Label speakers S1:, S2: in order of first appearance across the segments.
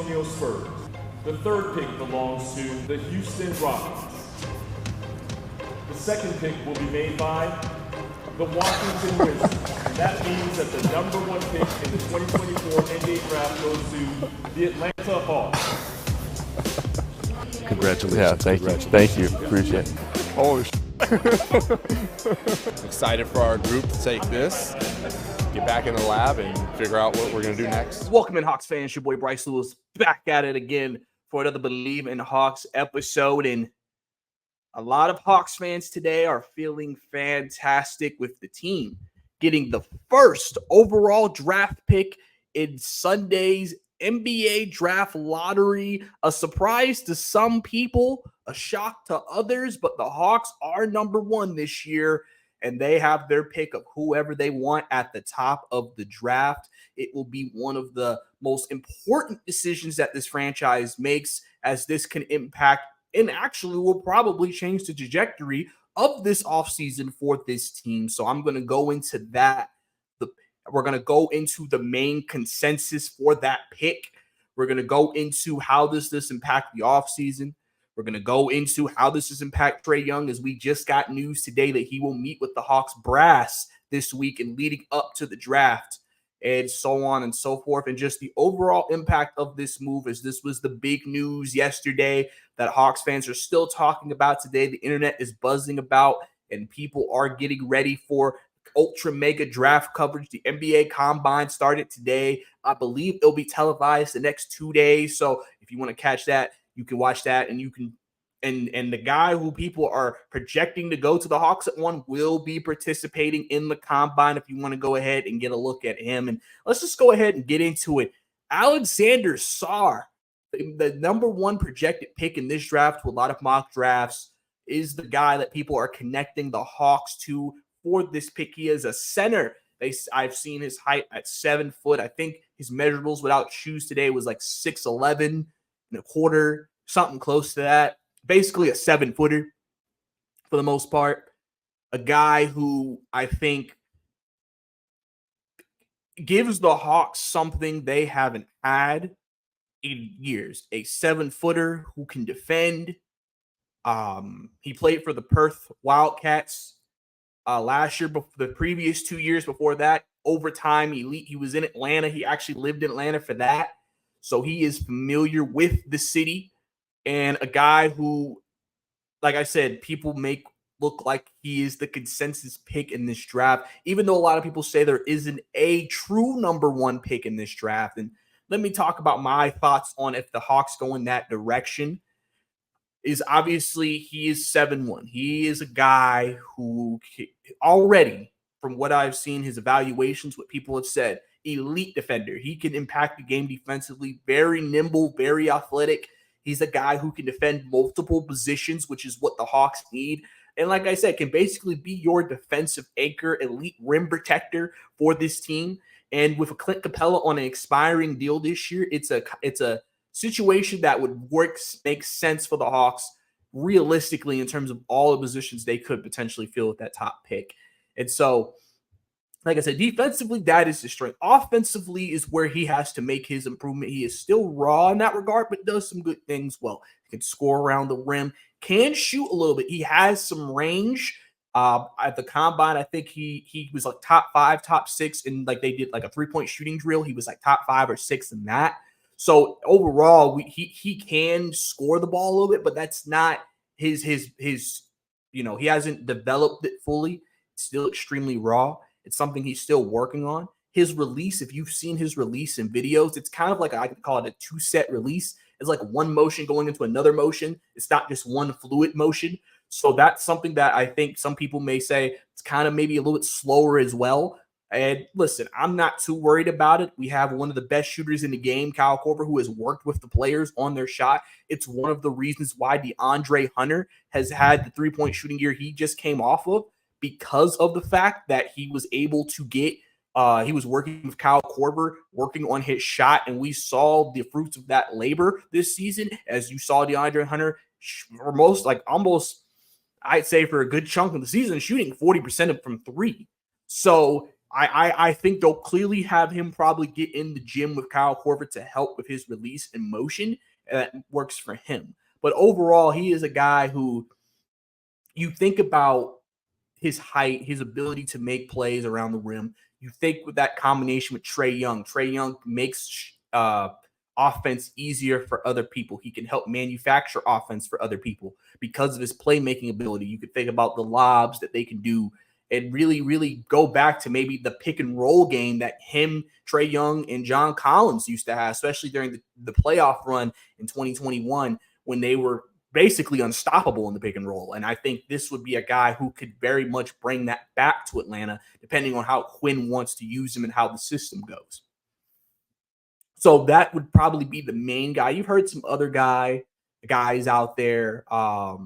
S1: Antonio Spurs. The third pick belongs to the Houston Rockets. The second pick will be made by the Washington Wizards. And that means that the number one pick in the 2024 NBA draft goes to the Atlanta Hawks.
S2: Congratulations.
S3: Yeah, thank you. Appreciate it.
S2: Holy Excited for our group to take this, get back in the lab, and figure out what we're going to do next.
S4: Welcome in, Hawks fans. Your boy Bryce Lewis back at it again for another Believe in Hawks episode. And a lot of Hawks fans today are feeling fantastic with the team getting the first overall draft pick in Sunday's NBA draft lottery. A surprise to some people, a shock to others, but the Hawks are number one this year, and they have their pick of whoever they want at the top of the draft. It will be one of the most important decisions that this franchise makes, as this can impact and actually will probably change the trajectory of this offseason for this team. So I'm going to go into that. We're going to go into the main consensus for that pick. We're going to go into how does this impact the offseason. We're going to go into how this does impact Trae Young, as we just got news today that he will meet with the Hawks brass this week and leading up to the draft, and so on and so forth, and just the overall impact of this move, as this was the big news yesterday that Hawks fans are still talking about today. The internet is buzzing about, and people are getting ready for ultra mega draft coverage. The NBA Combine started today. I believe it'll be televised the next 2 days. So if you want to catch that, you can watch that, and you can. And the guy who people are projecting to go to the Hawks at one will be participating in the Combine. If you want to go ahead and get a look at him, and let's just go ahead and get into it. Alexander Sarr, the number one projected pick in this draft with a lot of mock drafts, is the guy that people are connecting the Hawks to for this pick. He is a center. I've seen his height at 7 foot. I think his measurables without shoes today was like 6'11" and a quarter, something close to that. Basically a 7-footer for the most part. A guy who I think gives the Hawks something they haven't had in years. A 7-footer who can defend. He played for the Perth Wildcats last year, but the previous 2 years before that, overtime elite. He was in Atlanta. He actually lived in Atlanta for that. So he is familiar with the city, and a guy who, like I said, people make look like he is the consensus pick in this draft, even though a lot of people say there isn't a true number one pick in this draft. And let me talk about my thoughts on if the Hawks go in that direction. Is obviously he is 7'1". He is a guy who already, from what I've seen, his evaluations, what people have said, elite defender. He can impact the game defensively, very nimble, very athletic. He's a guy who can defend multiple positions, which is what the Hawks need. And like I said, can basically be your defensive anchor, elite rim protector for this team. And with a Clint Capella on an expiring deal this year, it's a situation that would make sense for the Hawks realistically in terms of all the positions they could potentially fill with that top pick. And so, like I said, defensively, that is his strength. Offensively is where he has to make his improvement. He is still raw in that regard, but does some good things well. He can score around the rim, can shoot a little bit. He has some range. At the Combine, I think he was like top 5, top 6, and like they did like a 3-point shooting drill. He was like top 5 or 6 in that. So overall, he can score the ball a little bit, but that's not his he hasn't developed it fully. It's still extremely raw. It's something he's still working on. His release, if you've seen his release in videos, it's kind of like I could call it a 2-set release. It's like one motion going into another motion. It's not just one fluid motion. So that's something that I think some people may say it's kind of maybe a little bit slower as well. And listen, I'm not too worried about it. We have one of the best shooters in the game, Kyle Korver, who has worked with the players on their shot. It's one of the reasons why DeAndre Hunter has had the 3-point shooting year he just came off of, because of the fact that he was able to get he was working with Kyle Korver, working on his shot, and we saw the fruits of that labor this season. As you saw DeAndre Hunter, I'd say for a good chunk of the season, shooting 40% from 3. So I think they'll clearly have him probably get in the gym with Kyle Korver to help with his release and motion. And that works for him. But overall, he is a guy who you think about his height, his ability to make plays around the rim. You think with that combination with Trae Young. Trae Young makes offense easier for other people. He can help manufacture offense for other people because of his playmaking ability. You could think about the lobs that they can do and really, really go back to maybe the pick and roll game that him, Trae Young, and John Collins used to have, especially during the playoff run in 2021 when they were basically unstoppable in the pick and roll. And I think this would be a guy who could very much bring that back to Atlanta, depending on how Quinn wants to use him and how the system goes. So that would probably be the main guy. You've heard some other guys out there. I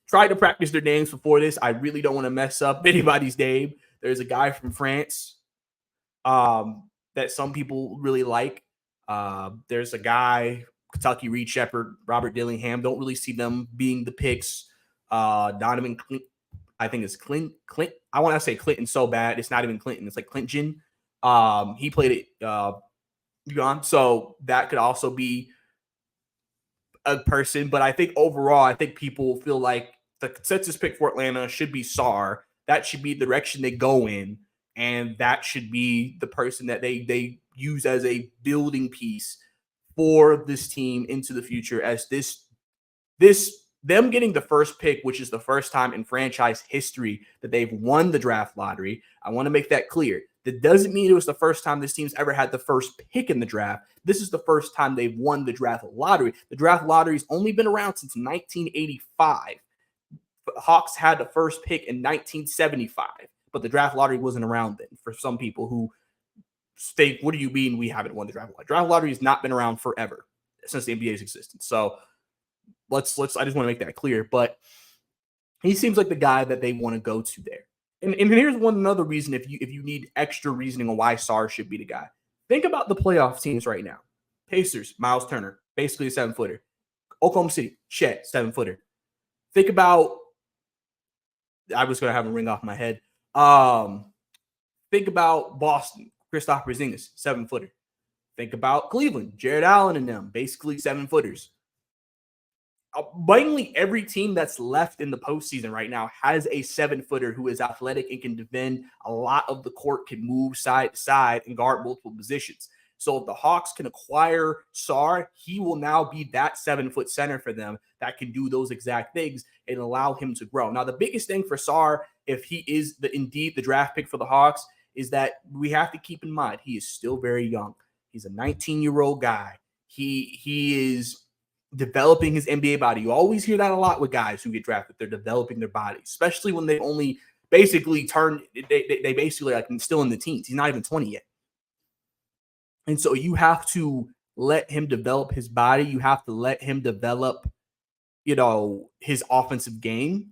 S4: tried to practice their names before this. I really don't want to mess up anybody's name. There's a guy from France that some people really like. There's a guy, Kentucky, Reed Shepherd, Robert Dillingham. Don't really see them being the picks. Donovan Clint, I think it's Clint. I want to say Clinton so bad. It's not even Clinton. It's like Clinton. He played at UConn. So that could also be a person. But I think overall, I think people feel like the consensus pick for Atlanta should be Sarr. That should be the direction they go in. And that should be the person that they use as a building piece for this team into the future, as them getting the first pick, which is the first time in franchise history that they've won the draft lottery. I want to make that clear. That doesn't mean it was the first time this team's ever had the first pick in the draft. This is the first time they've won the draft lottery. The draft lottery's only been around since 1985. The Hawks had the first pick in 1975, but the draft lottery wasn't around then. For some people who think, what do you mean we haven't won the draft lottery? Draft lottery has not been around forever since the NBA's existence. So I just want to make that clear. But he seems like the guy that they want to go to there. And here's another reason if you need extra reasoning on why Sarr should be the guy. Think about the playoff teams right now. Pacers, Miles Turner, basically a 7-footer. Oklahoma City, Chet, 7-footer. Think about, I was going to have a ring off my head. Think about Boston, Kristaps Porzingis, 7-footer. Think about Cleveland, Jared Allen and them, basically 7-footers. Mainly every team that's left in the postseason right now has a 7-footer who is athletic and can defend a lot of the court, can move side to side and guard multiple positions. So if the Hawks can acquire Sarr, he will now be that 7-foot center for them that can do those exact things and allow him to grow. Now, the biggest thing for Sarr, if he is indeed the draft pick for the Hawks, is that we have to keep in mind he is still very young. He's a 19-year-old guy. He is developing his NBA body. You always hear that a lot with guys who get drafted. They're developing their body, especially when they only basically they basically like still in the teens. He's not even 20 yet. And so you have to let him develop his body. You have to let him develop, his offensive game.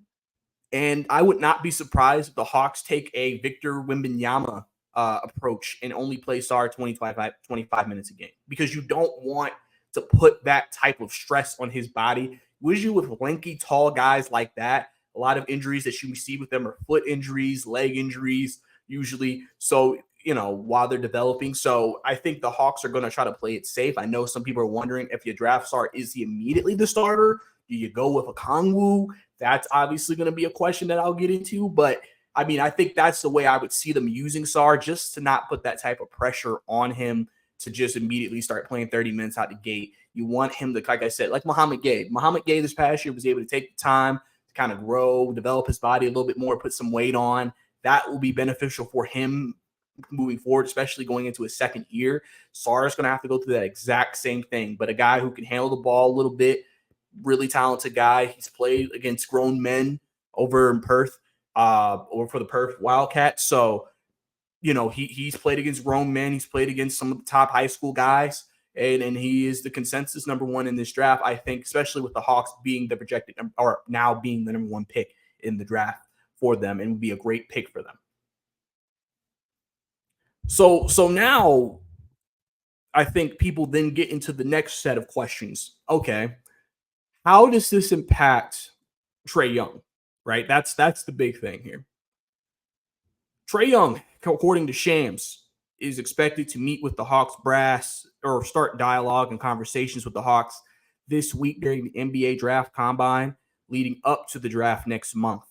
S4: And I would not be surprised if the Hawks take a Victor Wembanyama approach and only play Sarr 25 minutes a game, because you don't want to put that type of stress on his body. Usually with lanky, tall guys like that, a lot of injuries that you see with them are foot injuries, leg injuries, usually. So, while they're developing. So I think the Hawks are going to try to play it safe. I know some people are wondering, if you draft Sarr, is he immediately the starter? Do you go with a Kongwu? That's obviously going to be a question that I'll get into. But, I think that's the way I would see them using Sarr, just to not put that type of pressure on him to just immediately start playing 30 minutes out the gate. You want him to, like I said, like Muhammad Gay. Muhammad Gay this past year was able to take the time to kind of grow, develop his body a little bit more, put some weight on. That will be beneficial for him moving forward, especially going into his second year. Sarr is going to have to go through that exact same thing, but a guy who can handle the ball a little bit, really talented guy. He's played against grown men over in Perth, or for the Perth Wildcats. So, he's played against grown men. He's played against some of the top high school guys, and he is the consensus number one in this draft, I think, especially with the Hawks being the projected, or now being the number one pick in the draft for them, and would be a great pick for them. So now I think people then get into the next set of questions. Okay, how does this impact Trae Young? Right? That's the big thing here. Trae Young, according to Shams, is expected to meet with the Hawks brass or start dialogue and conversations with the Hawks this week during the NBA draft combine leading up to the draft next month.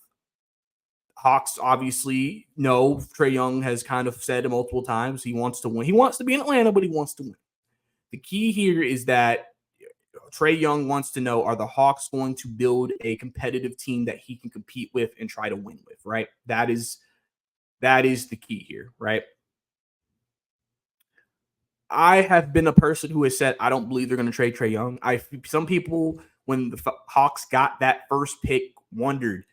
S4: Hawks obviously know Trae Young has kind of said multiple times he wants to win. He wants to be in Atlanta, but he wants to win. The key here is that Trae Young wants to know, are the Hawks going to build a competitive team that he can compete with and try to win with, right? That is the key here, right? I have been a person who has said I don't believe they're going to trade Trae Young. Some people, when the Hawks got that first pick, wondered,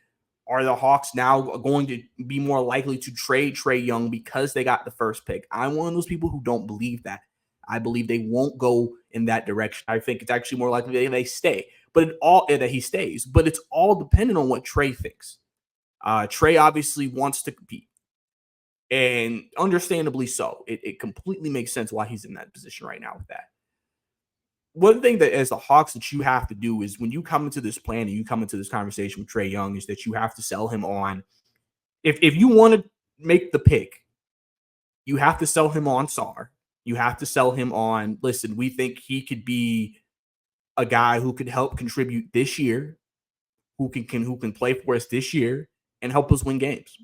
S4: are the Hawks now going to be more likely to trade Trae Young because they got the first pick? I'm one of those people who don't believe that. I believe they won't go in that direction. I think it's actually more likely they stay, but that he stays. But it's all dependent on what Trae thinks. Trae obviously wants to compete, and understandably so. It completely makes sense why he's in that position right now with that. One thing that as the Hawks that you have to do is when you come into this plan and you come into this conversation with Trae Young is that you have to sell him on, if you want to make the pick, you have to sell him on Sarr. You have to sell him on, listen, we think he could be a guy who could help contribute this year, who can play for us this year and help us win games.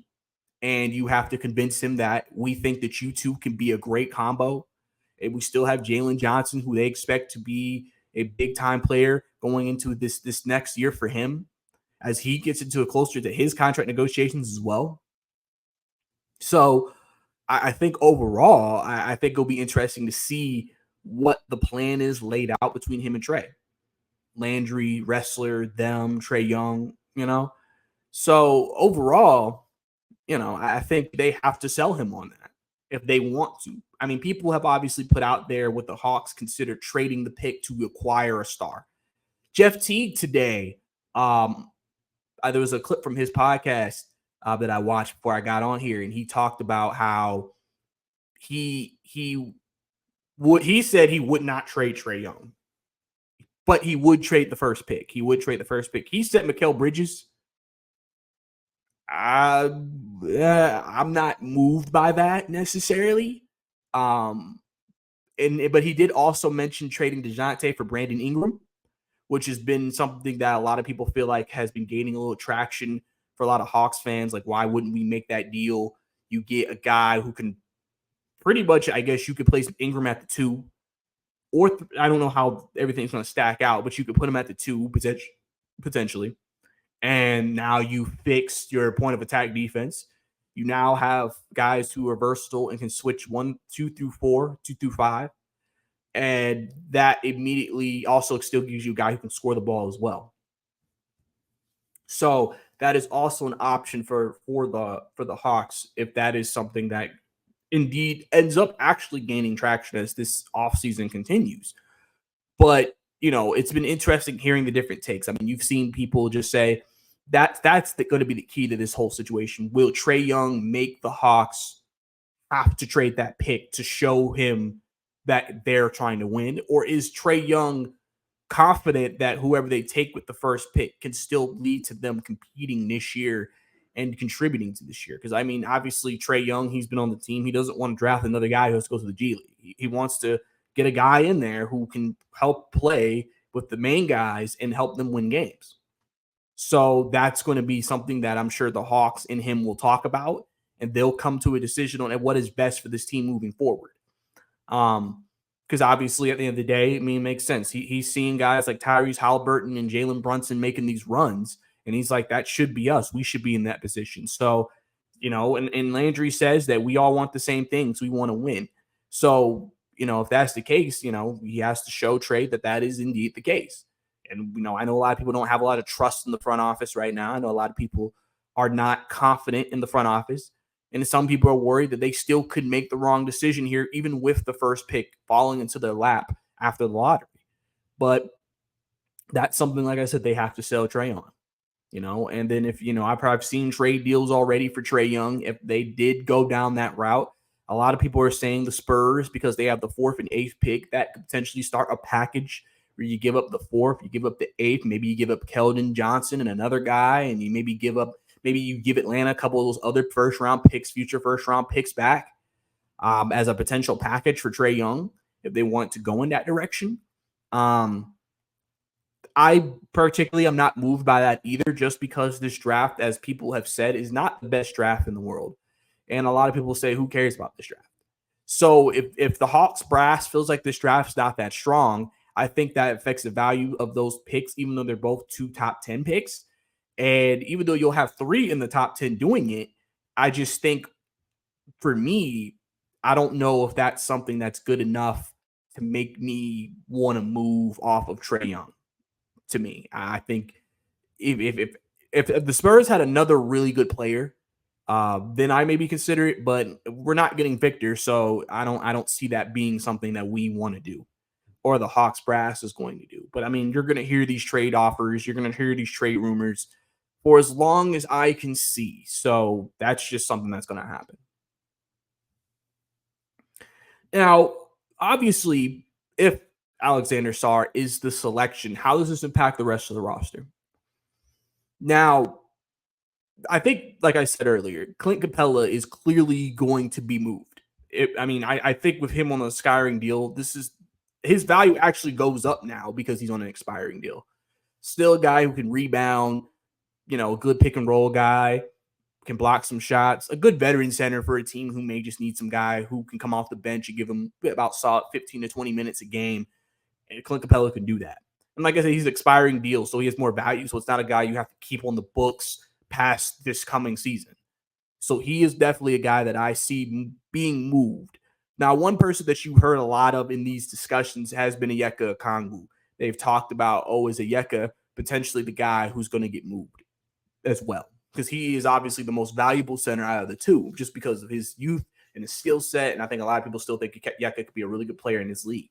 S4: And you have to convince him that we think that you two can be a great combo. And we still have Jalen Johnson, who they expect to be a big-time player going into this next year for him as he gets into closer to his contract negotiations as well. So I think overall, I think it'll be interesting to see what the plan is laid out between him and Trae. Landry, Wrestler, them, Trae Young, So overall, I think they have to sell him on that if they want to. I mean, people have obviously put out there what the Hawks consider trading the pick to acquire a star. Jeff Teague today, there was a clip from his podcast that I watched before I got on here, and he talked about how he said he would not trade Trae Young, but he would trade the first pick. He would trade the first pick. He said Mikal Bridges. I'm not moved by that necessarily. But he did also mention trading DeJounte for Brandon Ingram, which has been something that a lot of people feel like has been gaining a little traction for a lot of Hawks fans. Like, why wouldn't we make that deal? You get a guy who can pretty much, I guess you could place Ingram at the 2, or I don't know how everything's going to stack out, but you could put him at the 2 potentially. And now you fixed your point of attack defense. You now have guys who are versatile and can switch 1, 2 through 4, 2 through 5. And that immediately also still gives you a guy who can score the ball as well. So that is also an option for the Hawks if that is something that indeed ends up actually gaining traction as this offseason continues. But, it's been interesting hearing the different takes. I mean, you've seen people just say that's going to be the key to this whole situation. Will Trae Young make the Hawks have to trade that pick to show him that they're trying to win? Or is Trae Young confident that whoever they take with the first pick can still lead to them competing this year and contributing to this year? Because, I mean, obviously Trae Young, he's been on the team. He doesn't want to draft another guy who has to go to the G League. He wants to get a guy in there who can help play with the main guys and help them win games. So that's going to be something that I'm sure the Hawks and him will talk about, and they'll come to a decision on what is best for this team moving forward. Because obviously at the end of the day, I mean, it makes sense. He's seeing guys like Tyrese Halliburton and Jalen Brunson making these runs, and he's like, that should be us. We should be in that position. So, and Landry says that we all want the same things. We want to win. So, if that's the case, he has to show Trae that is indeed the case. And, I know a lot of people don't have a lot of trust in the front office right now. I know a lot of people are not confident in the front office. And some people are worried that they still could make the wrong decision here, even with the first pick falling into their lap after the lottery. But that's something, like I said, they have to sell Trae on. And then if, I've seen trade deals already for Trae Young. If they did go down that route, a lot of people are saying the Spurs, because they have the 4th and 8th pick, that could potentially start a package where you give up the 4th, you give up the 8th, maybe you give up Keldon Johnson and another guy, and you maybe give up maybe you give Atlanta a couple of those other first-round picks, future first-round picks back as a potential package for Trae Young if they want to go in that direction. I particularly am not moved by that either, just because this draft, as people have said, is not the best draft in the world. And a lot of people say, who cares about this draft? So if the Hawks brass feels like this draft's not that strong, I think that affects the value of those picks, even though they're both 2 top 10 picks. And even though you'll have 3 in the top 10 doing it, I just think for me, I don't know if that's something that's good enough to make me want to move off of Trae Young. To me, I think if the Spurs had another really good player, then I maybe consider it. But we're not getting Victor, so I don't see that being something that we want to do, or the Hawks brass is going to do. But I mean, you're going to hear these trade offers, you're going to hear these trade rumors for as long as I can see. So that's just something that's going to happen. Now, obviously, if Alexander Sarr is the selection, how does this impact the rest of the roster? Now, I think, like I said earlier, Clint Capella is clearly going to be moved. I think with him on an expiring deal, his value actually goes up now because he's on an expiring deal. Still a guy who can rebound, a good pick and roll guy, can block some shots, a good veteran center for a team who may just need some guy who can come off the bench and give them about solid 15 to 20 minutes a game. And Clint Capella can do that. And like I said, he's an expiring deal, so he has more value. So it's not a guy you have to keep on the books past this coming season. So he is definitely a guy that I see being moved. Now, one person that you heard a lot of in these discussions has been Onyeka Okongwu. They've talked about, is Onyeka potentially the guy who's going to get moved as well? Because he is obviously the most valuable center out of the two, just because of his youth and his skill set. And I think a lot of people still think Onyeka could be a really good player in this league.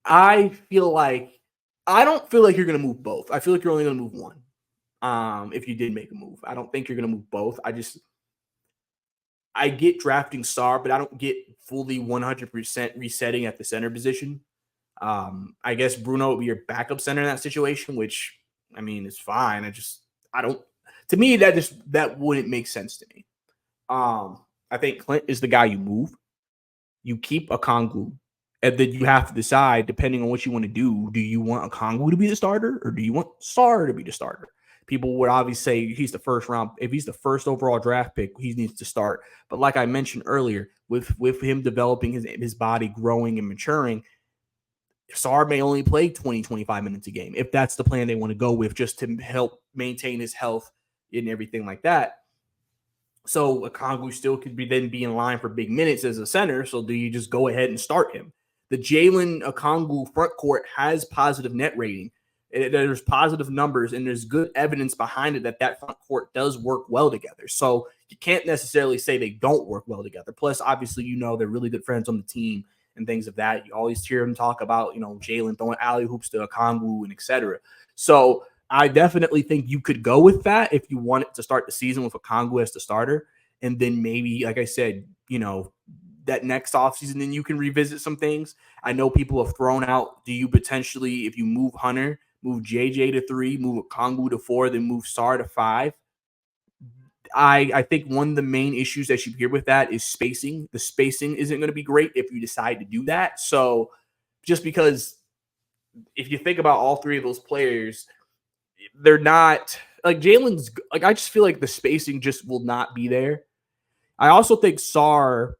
S4: I don't feel like you're going to move both. I feel like you're only going to move one. If you did make a move, I don't think you're going to move both. I get drafting Sarr, but I don't get fully 100% resetting at the center position. I guess Bruno would be your backup center in that situation, which, I mean, it's fine. To me, that wouldn't make sense to me. I think Clint is the guy you move. You keep Okongwu, and then you have to decide, depending on what you want to do you want Okongwu to be the starter, or do you want Sarr to be the starter? People would obviously say he's the first round. If he's the first overall draft pick, he needs to start. But like I mentioned earlier, with him developing his body, growing and maturing, Sarr may only play 20, 25 minutes a game, if that's the plan they want to go with, just to help maintain his health and everything like that. So Okongwu still could be in line for big minutes as a center. So do you just go ahead and start him? The Jalen Okongwu front court has positive net rating. There's positive numbers, and there's good evidence behind it that front court does work well together. So you can't necessarily say they don't work well together. Plus, obviously, they're really good friends on the team and things of that. You always hear them talk about, Jalen throwing alley hoops to Okongwu and et cetera. So I definitely think you could go with that if you wanted to start the season with Okongwu as the starter. And then maybe, like I said, that next offseason, then you can revisit some things. I know people have thrown out, do you potentially, if you move Hunter, move JJ to 3, move Okongwu to 4, then move Sarr to 5? I think one of the main issues that you hear with that is spacing. The spacing isn't going to be great if you decide to do that. So just because if you think about all 3 of those players, they're not like Jalen's. Like, I just feel like the spacing just will not be there. I also think Sarr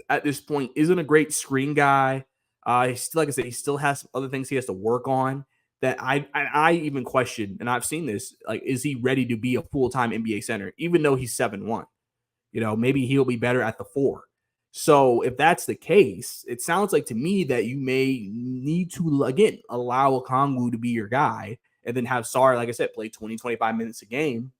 S4: at this point isn't a great screen guy. He still has some other things he has to work on that I even question, and I've seen this, like, is he ready to be a full-time NBA center, even though he's 7'1"? Maybe he'll be better at the 4. So if that's the case, it sounds like to me that you may need to, again, allow Okongwu to be your guy, and then have Sarr, like I said, play 20, 25 minutes a game,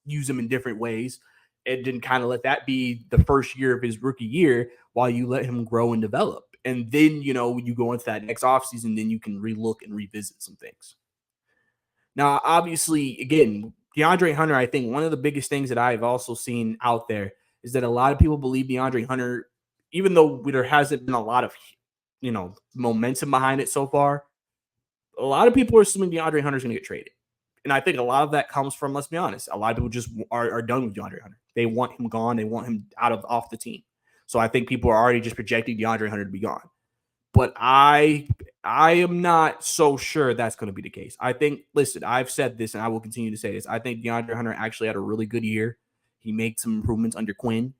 S4: use him in different ways, and then kind of let that be the first year of his rookie year while you let him grow and develop. And then, when you go into that next offseason, then you can relook and revisit some things. Now, obviously, again, DeAndre Hunter, I think one of the biggest things that I've also seen out there is that a lot of people believe DeAndre Hunter, even though there hasn't been a lot of, momentum behind it so far, a lot of people are assuming DeAndre Hunter's going to get traded. And I think a lot of that comes from, let's be honest, a lot of people just are done with DeAndre Hunter. They want him gone. They want him off the team. So I think people are already just projecting DeAndre Hunter to be gone. But I am not so sure that's going to be the case. I think, listen, I've said this and I will continue to say this. I think DeAndre Hunter actually had a really good year. He made some improvements under Quinn.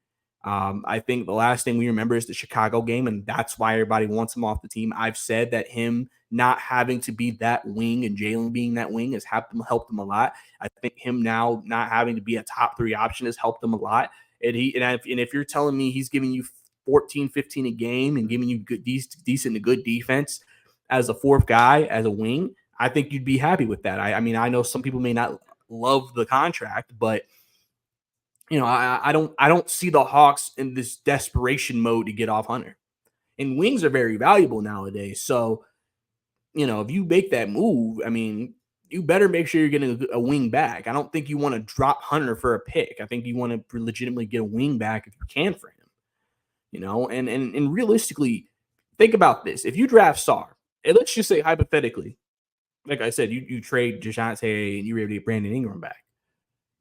S4: I think the last thing we remember is the Chicago game, and that's why everybody wants him off the team. I've said that him not having to be that wing and Jalen being that wing has helped him a lot. I think him now not having to be a top 3 option has helped him a lot. And if you're telling me he's giving you 14, 15 a game and giving you decent to good defense as a 4th guy, as a wing, I think you'd be happy with that. I mean, I know some people may not love the contract, but I don't see the Hawks in this desperation mode to get off Hunter. And wings are very valuable nowadays. So, if you make that move, I mean, you better make sure you're getting a wing back. I don't think you want to drop Hunter for a pick. I think you want to legitimately get a wing back if you can for him. And realistically, think about this. If you draft Sarr, and let's just say hypothetically, like I said, you trade DeJounte and you're able to get Brandon Ingram back.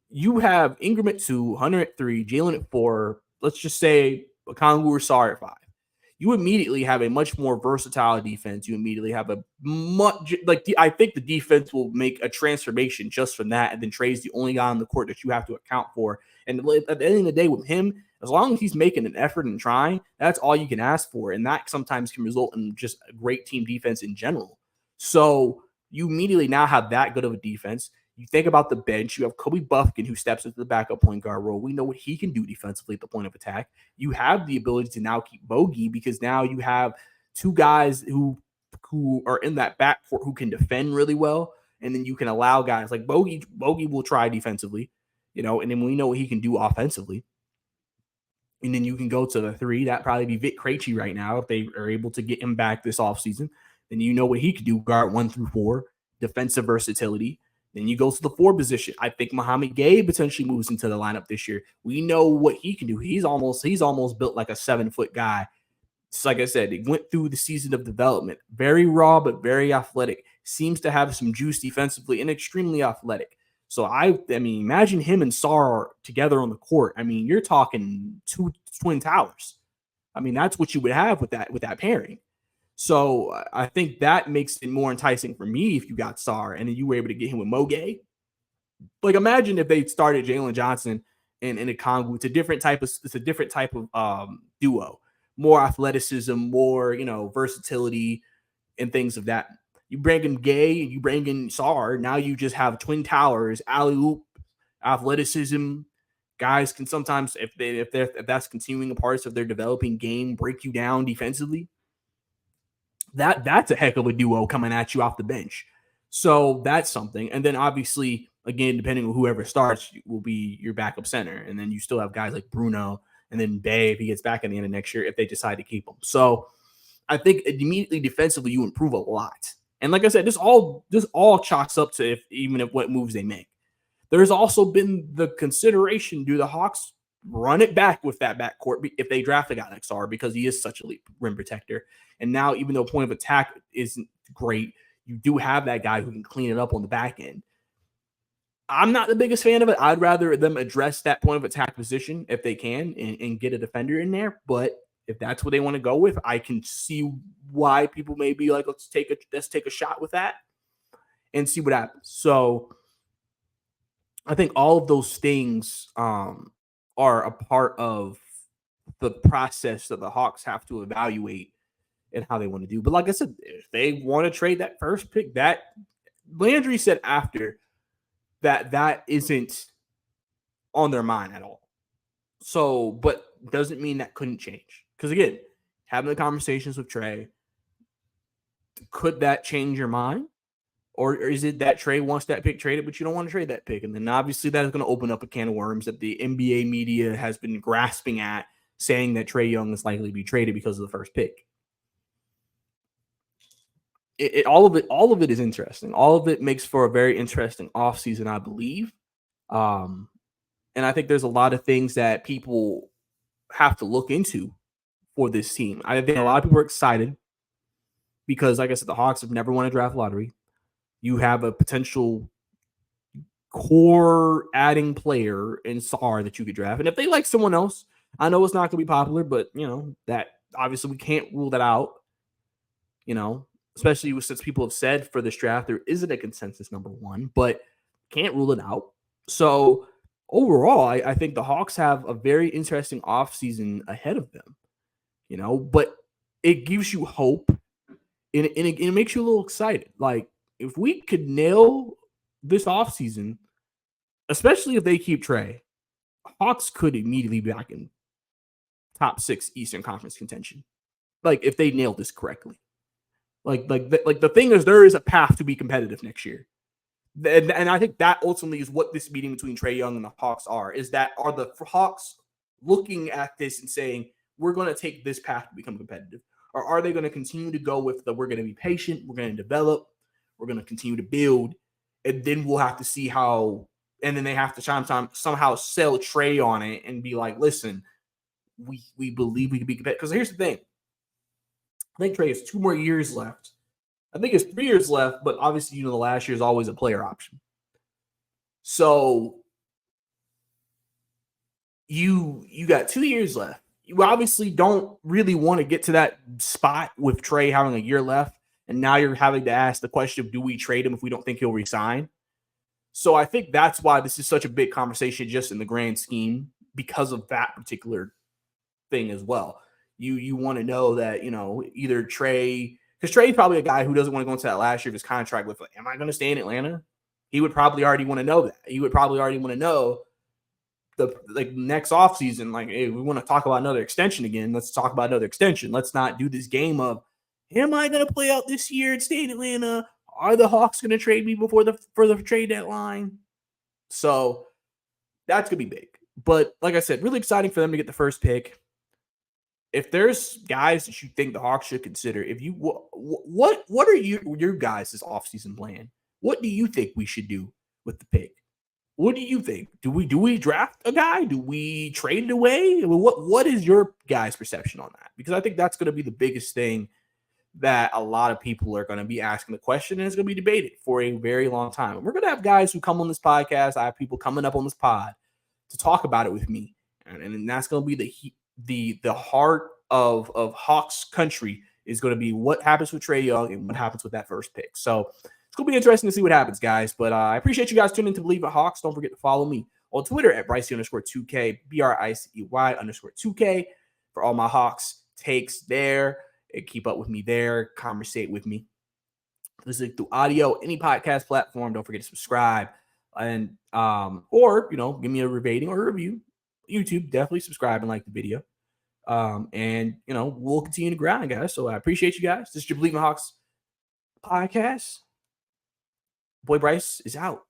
S4: You have Ingram at 2, Hunter at 3, Jalen at 4. Let's just say Okongwu or Sarr at 5. You immediately have a much more versatile defense. You immediately have a much I think the defense will make a transformation just from that. And then Trae's the only guy on the court that you have to account for. And at the end of the day, with him, as long as he's making an effort and trying, that's all you can ask for. And that sometimes can result in just a great team defense in general. So you immediately now have that good of a defense. You think about the bench. You have Kobe Buffkin, who steps into the backup point guard role. We know what he can do defensively at the point of attack. You have the ability to now keep Bogey because now you have 2 guys who are in that backcourt who can defend really well. And then you can allow guys like Bogey. Bogey will try defensively, and then we know what he can do offensively. And then you can go to the 3. That'd probably be Vic Krejci right now if they are able to get him back this offseason. Then you know what he could do, guard 1 through 4, defensive versatility. Then you go to the 4 position. I think Mohamed Gay potentially moves into the lineup this year. We know what he can do. He's almost built like a 7-foot guy. Just like I said, he went through the season of development. Very raw, but very athletic. Seems to have some juice defensively and extremely athletic. So I mean, imagine him and Sarr together on the court. I mean, you're talking 2 twin towers. I mean, that's what you would have with that pairing. So I think that makes it more enticing for me if you got Sarr and then you were able to get him with Moge. Like, imagine if they started Jalen Johnson and Okongwu. It's a different type of duo. More athleticism, more versatility, and things of that. You bring in Gay and you bring in Sarr. Now you just have twin towers, alley-oop, athleticism. Guys can sometimes, if that's continuing a part of their developing game, break you down defensively. That's a heck of a duo coming at you off the bench. So that's something. And then obviously, again, depending on whoever starts, will be your backup center. And then you still have guys like Bruno and then Bay if he gets back at the end of next year if they decide to keep him. So I think immediately defensively you improve a lot. And like I said, this all chalks up to even if what moves they make. There's also been the consideration: do the Hawks run it back with that backcourt if they draft a guy like Sarr because he is such a elite rim protector? And now, even though point of attack isn't great, you do have that guy who can clean it up on the back end. I'm not the biggest fan of it. I'd rather them address that point of attack position if they can and get a defender in there. But if that's what they want to go with, I can see why people may be like, let's take a shot with that and see what happens. So I think all of those things are a part of the process that the Hawks have to evaluate and how they want to do. But like I said, if they want to trade that first pick, that Landry said after that isn't on their mind at all. So, but doesn't mean that couldn't change. Because again, having the conversations with Trae, could that change your mind? Or is it that Trae wants that pick traded, but you don't want to trade that pick? And then obviously that is going to open up a can of worms that the NBA media has been grasping at, saying that Trae Young is likely to be traded because of the first pick. All of it is interesting. All of it makes for a very interesting offseason, I believe. And I think there's a lot of things that people have to look into for this team. I think a lot of people are excited because, like I said, the Hawks have never won a draft lottery. You have a potential core adding player in Sarr that you could draft. And if they like someone else, I know it's not going to be popular, but that obviously we can't rule that out. Especially since people have said for this draft there isn't a consensus number one, but can't rule it out. So overall, I think the Hawks have a very interesting offseason ahead of them. But it gives you hope and it makes you a little excited. Like, if we could nail this offseason, especially if they keep Trae, Hawks could immediately be back in top 6 Eastern Conference contention. Like, if they nailed this correctly. Like the thing is, there is a path to be competitive next year. And I think that ultimately is what this meeting between Trae Young and the Hawks are the Hawks looking at this and saying, we're going to take this path to become competitive? Or are they going to continue to go with we're going to be patient, we're going to develop, we're going to continue to build, and then we'll have to see how, and then they have to somehow sell Trae on it and be like, listen, we believe we can be competitive. Because here's the thing. I think Trae has 2 more years left. I think it's 3 years left, but obviously, the last year is always a player option. So you got 2 years left. You obviously don't really want to get to that spot with Trae having a year left, and now you're having to ask the question of, do we trade him if we don't think he'll resign? So I think that's why this is such a big conversation just in the grand scheme, because of that particular thing as well. You want to know that, either Trae, because Trae's probably a guy who doesn't want to go into that last year of his contract with, am I going to stay in Atlanta? He would probably already want to know that. He would probably already want to know the next offseason, like, hey, we want to talk about another extension again. Let's talk about another extension. Let's not do this game of, am I going to play out this year and stay in Atlanta? Are the Hawks going to trade me for the trade deadline? So that's going to be big. But like I said, really exciting for them to get the first pick. If there's guys that you think the Hawks should consider, what are your guys' offseason plan? What do you think we should do with the pick? What do you think? Do we draft a guy? Do we trade it away? I mean, what is your guys' perception on that? Because I think that's going to be the biggest thing that a lot of people are going to be asking the question, and it's going to be debated for a very long time. And we're going to have guys who come on this podcast. I have people coming up on this pod to talk about it with me, and that's going to be the heart of Hawks country is going to be what happens with Trae Young and what happens with that first pick. So it's going to be interesting to see what happens, guys. But I appreciate you guys tuning in to Believe It Hawks. Don't forget to follow me on Twitter at Bricey_2K, BRICEY_2K for all my Hawks takes there. And keep up with me there. Conversate with me. Listen through audio, any podcast platform. Don't forget to subscribe. And or give me a rating or a review. YouTube, definitely subscribe and like the video. And we'll continue to grind, guys. So I appreciate you guys. This is your Believe in Hawks podcast. Boy Bryce is out.